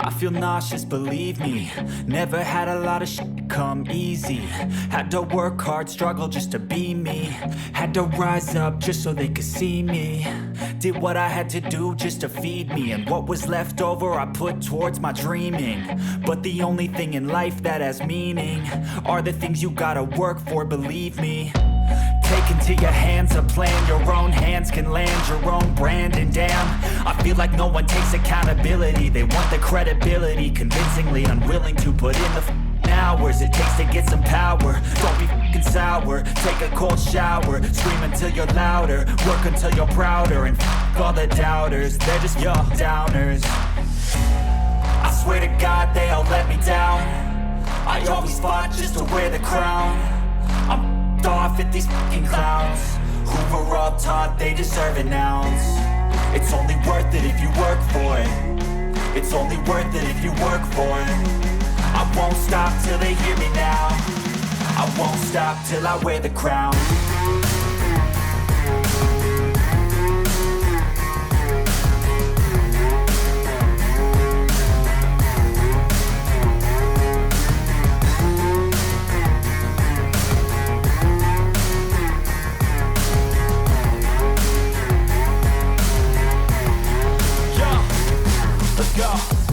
I feel nauseous, believe me. Never had a lot of shit come easy. Had to work hard, struggle just to be me. Had to rise up just so they could see me. Did what I had to do just to feed me. And what was left over I put towards my dreaming. But the only thing in life that has meaning are the things you gotta work for, believe me. Take into your hands a plan. Your own hands can land your own brand. And damn, I feel like no one takes accountability. They want the credibility, convincingly unwilling to put in the hours it takes to get some power. Don't be fucking sour. Take a cold shower. Scream until you're louder. Work until you're prouder. And all the doubters, they're just your downers. I swear to God they all let me down. I always fought just to wear the crown. I'm off at these fucking clowns who were all taught they deserve an ounce. It's only worth it if you work for it. It's only worth it if you work for it. I won't stop till they hear me now. I won't stop till I wear the crown.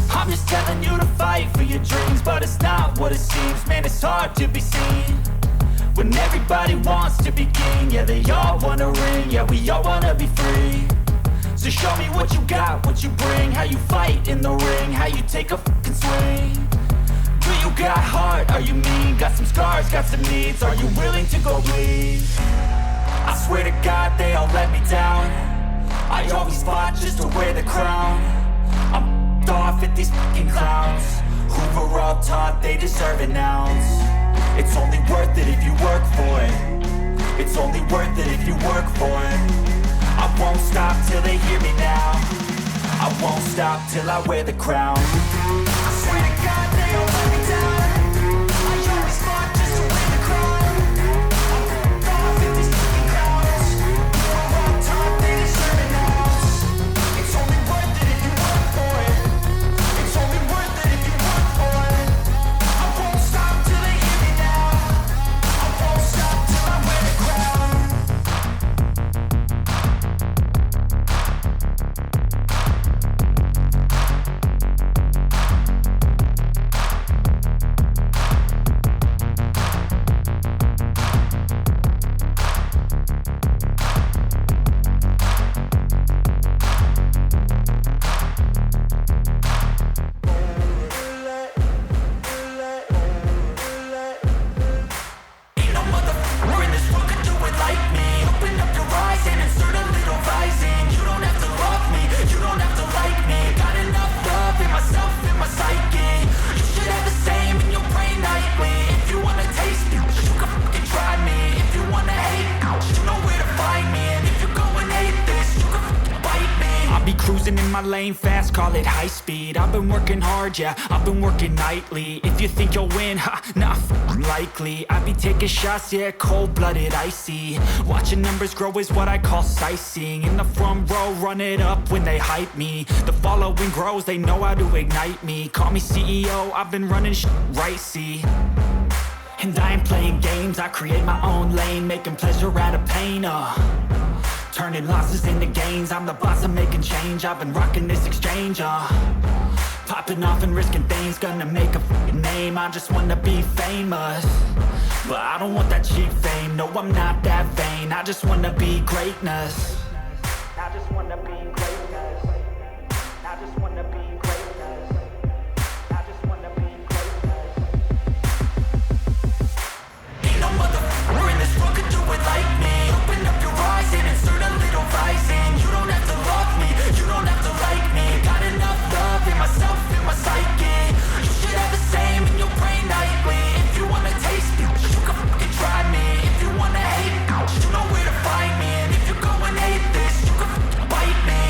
I'm just telling you to fight for your dreams, but it's not what it seems. Man, it's hard to be seen when everybody wants to be king. Yeah, they all wanna ring, yeah, we all wanna be free. So show me what you got, what you bring, how you fight in the ring, how you take a fucking swing. Do you got heart, are you mean? Got some scars, got some needs, are you willing to go bleed? I swear to God they all let me down. I always fought just to wear the crown. I'm off at these fucking clowns who were all taught they deserve an ounce. It's only worth it if you work for it. It's only worth it if you work for it. I won't stop till they hear me now. I won't stop till I wear the crown. I swear to God they all let me down. I always fought just to wear the crown. I'm off at these fucking clowns who were all taught they deserve an ounce. It's only worth it if you work for it. Lane fast, call it high speed. I've been working hard, yeah, I've been working nightly. If you think you'll win, ha, not likely. I be taking shots, yeah, cold-blooded, icy. Watching numbers grow is what I call sightseeing. In the front row, run it up when they hype me. The following grows, they know how to ignite me. Call me CEO, I've been running shit right, see. And I ain't playing games, I create my own lane, making pleasure out of pain, turning losses into gains. I'm the boss, I'm making change. I've been rocking this exchange, popping off and risking things. Gonna make a fucking name. I just wanna be famous, but I don't want that cheap fame. No, I'm not that vain. I just wanna be greatness. I just wanna be greatness. I just wanna be greatness. I just wanna be greatness. Ain't no motherfucker in this world could do it like me. Open up your eyes and insert a little rising. You don't have to love me, you don't have to like me. Got enough love in myself, in my psyche. You should have the same in your brain nightly. If you wanna taste me, you can fucking try me. If you wanna hate me, you know where to find me. And if you're going hate this, you can fucking bite me.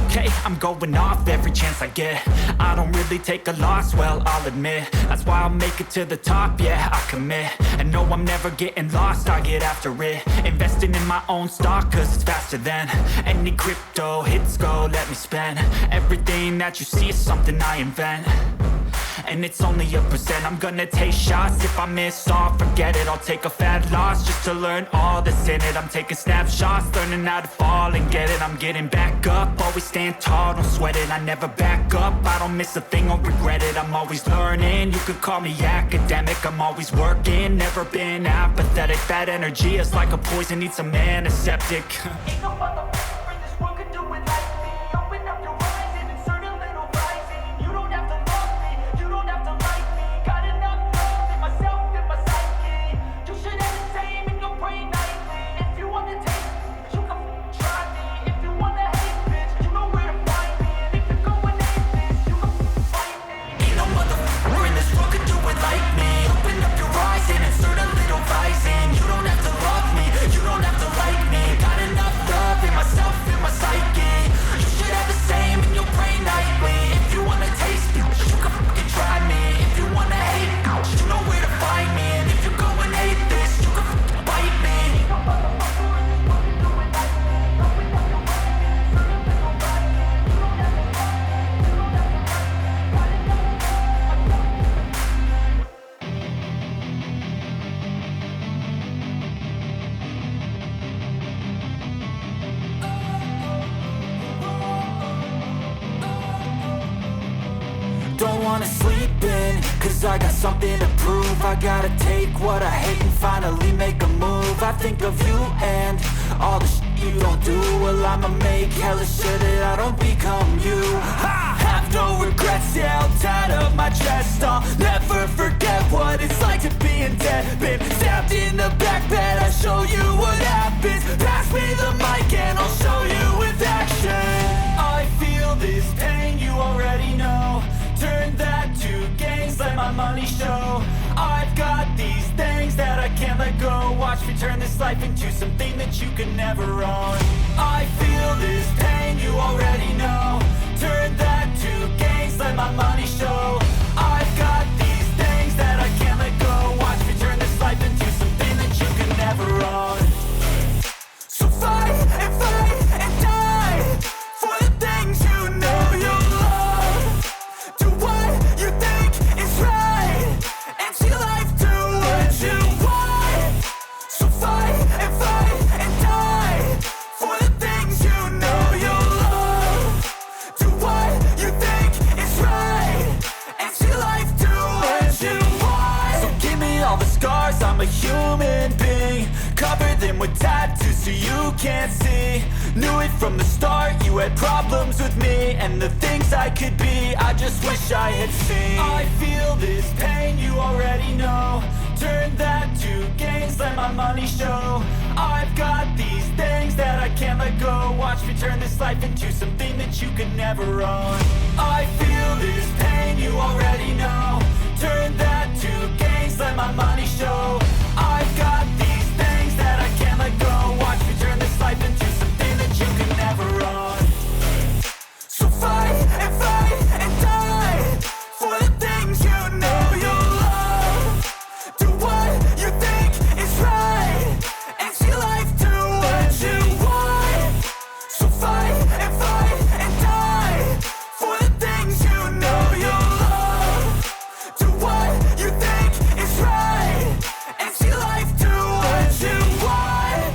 Okay, I'm going off every every chance I get. I don't really take a loss, well, I'll admit. That's why I'll make it to the top, yeah, I commit. And no, I'm never getting lost, I get after it. Investing in my own stock, cause it's faster than any crypto hits go, let me spend. Everything that you see is something I invent, and it's only a percent. I'm gonna take shots, if I miss all, forget it. I'll take a fat loss just to learn all that's in it. I'm taking snapshots, learning how to fall and get it. I'm getting back up, always stand tall, don't sweat it. I never back up, I don't miss a thing or regret it. I'm always learning, you could call me academic. I'm always working, never been apathetic. That energy is like a poison, needs some antiseptic. Ain't no motherfucker in this world could do it like me. Open up your eyes and insert a little rising. You don't have to love me, you don't have to like me. Got enough love in myself, in my psyche. You should have the same in your brain nightly. If you want to taste me, you can try me. If you want to hate, bitch, you know where to find me. And if you're going aimless, you can fight me. Ain't no motherfucker in this world could do it like me. Open up your eyes and insert a little rising. You don't have to love me, you don't have to like me. Got enough love in myself, in my psyche. You should have the same in your brain nightly. If you want to taste me, you can fucking try me. If you want to hate, you know where to find me. And if you're going hate this, you can fucking bite me. Ain't no motherfucker in this world can do it like me. Open up your eyes and insert a little rising. You don't have to love me, you don't have to like me. Got enough love in Don't wanna sleep in, cause I got something to prove. I gotta take what I hate and finally make a move. I think of you and all the shit you don't do. Well, I'ma make hella sure that I don't become you. I have no regrets, yeah, I'll tie up my chest. I'll never forget what it's like to be in debt. Been stabbed in the back bed, I'll show you what happens. Pass me the mic and I'll show you with action. I feel this pain, you already know. Turn that to gains, let my money show. I've got these things that I can't let go. Watch me turn this life into something that you can never own. I feel this pain, you already know. Turn that to gains, let my money show. I've got these things that I can't let go. Watch me turn this life into something that you can never own. So fight and die for the things you know you love. Do what you think is right, and see life do what you want. So fight and die for the things you know you love. Do what you think is right, and see life do what you want. So give me all the scars, I'm a human being. Cover them with tattoos so you can't see. Knew it from the start, you had problems with me and the things I could be, I just wish I had seen. I feel this pain, you already know. Turn that to gains, let my money show. I've got these things that I can't let go. Watch me turn this life into something that you could never own. I feel this pain, you already know. Turn that to gains, let my money show. I've got these things that I can't let go. Watch me turn this life into something that you can never own. So fight and die for the things you know you love. Do what you think is right, and see life do what you want. So fight and die for the things you know you love. Do what you think is right, and see life do what you want.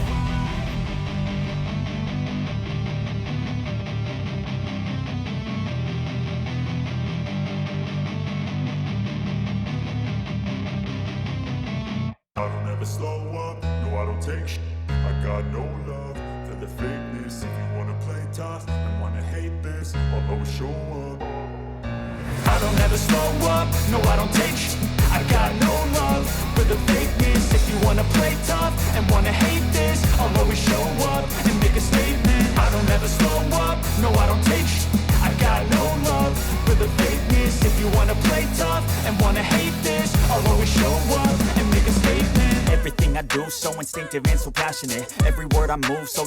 I don't ever slow up, no I don't take shit. I got no love for the fakeness. If you wanna play tough and wanna hate this, I'll always show up. I don't ever slow up, no I don't take shit. I got no love for the fakeness. If you wanna play tough and wanna hate this, I'll always show up and make a statement. I don't ever slow up, no I don't take shit. I got no love for the fakeness. If you wanna play tough and wanna hate this, I'll always show up and make a statement. Everything I do so instinctive and so passionate. Every word I move so